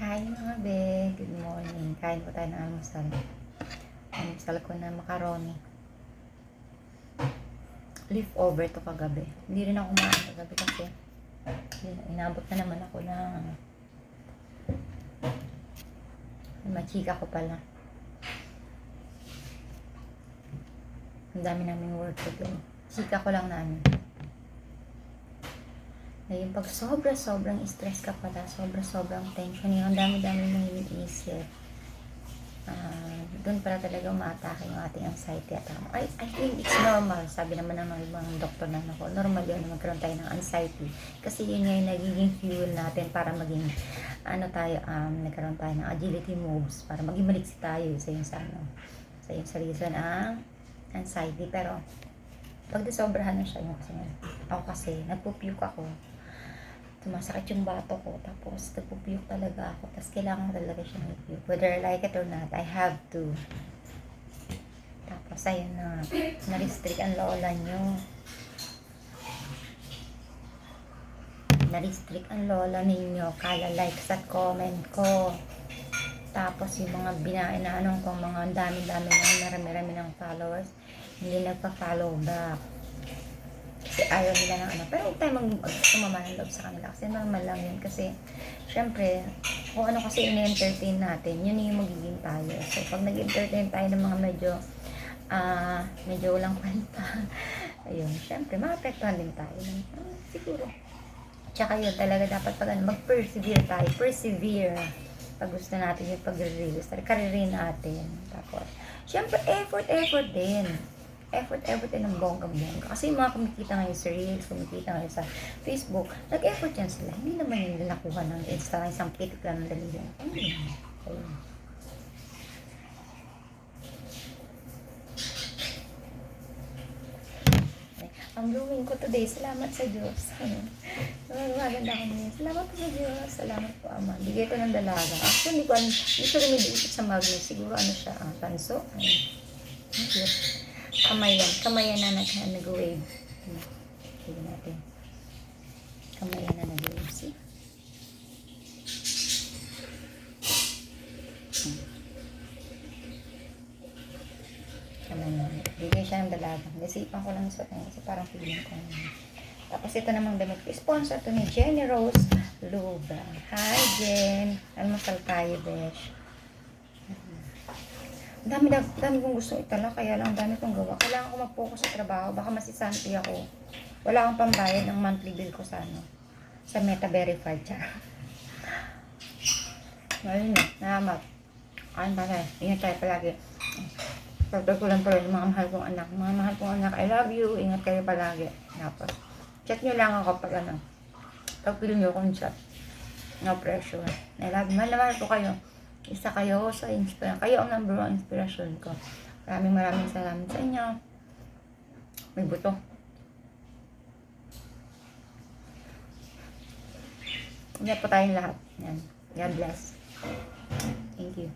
Hi mga be, good morning. Kain po tayo ng almusal. Almusal ko na macaroni. Leftover to kagabi. Hindi rin ako kumain kagabi kasi inabot na naman ako ng machika ko pala. Ang dami namin work ko doon. Chika ko lang namin. Ngayon, pag sobrang stress ka pala, sobrang tension, yung dami-dami mong iniisip, doon pala talaga umaatake yung ating anxiety at I think it's normal. Sabi naman ng ibang doktor na ako, normal yun na magkaroon tayo ng anxiety. Kasi yun yung nagiging fuel natin para maging, nagkaroon tayo ng agility moves, para maging maliksi tayo sa yung reason ang anxiety. Pero, pag desobrahan na siya, ako kasi, nagpupuke ako, sumasakit yung bato ko, tapos nagpupuyok talaga ako, tapos kailangan talaga siya mag-puke. Whether I like it or not, I have to. Tapos ayun na-restrict ang lola nyo. Na-restrict ang lola ninyo, kala likes at comment ko. Tapos yung mga inaanong kong mga dami-dami ng marami-rami ng followers, hindi nagpa-follow back. Kasi ayaw nila ng pero huwag tayo sumama ng loob sa kanila kasi normal lang yun kasi syempre kung ano kasi ini-entertain natin yun yung magiging tayo. So pag nag-entertain tayo ng mga medyo walang kwenta ayun, syempre maapektuhan din tayo siguro. Tsaka yun talaga dapat pag mag-persevere tayo, pag gusto natin yung pag-release kariri natin. Tapos syempre effort din ng bonggang-bongga. Kasi yung mga kumikita ngayon sa Reels, kumikita ngayon sa Facebook, nag-effort yan sila. Hindi naman yung nakuha ng Insta, isang pitik lang ng dalawang. Ayun. Ang blooming ko today, salamat sa Diyos. Maganda ako niya. Salamat po sa Diyos. Salamat po, Ama. Bigay ko ng dalaga. Actually, hindi ko rin may sa magnet. Siguro siya, tanso. Ayun. Kamayan na nag-wave. Tignan natin. Kamayan na nag-wave. See? Kamayan. Bigay siya ng dalaga. Nasipan ko lang sa kanya kasi parang feeling ko. Tapos ito namang damit ko. Sponsor to ni Jenny Rose Luba. Hi, Jen. Almusal tayo, besh. Dami kong gusto itala, kaya lang dami kong gawa. Kailangan ko mag-focus sa trabaho, baka masisanti ako. Wala akong pambayad ng monthly bill ko sa Meta Verified siya. Ngayon na, nahamak. Ingat tayo palagi. Pagdag ko lang pala yung mga mahal kong anak. Mga mahal kong anak, I love you, ingat kayo palagi. Tapos, chat nyo lang ako pag pag pili nyo akong chat. No pressure. I love you, mahal ko kayo. Isa kayo sa inspirasyon. Kayo ang number 1 inspirasyon ko. Maraming salamat sa inyo. May buto. Ingat po tayong lahat. Yan. God bless. Thank you.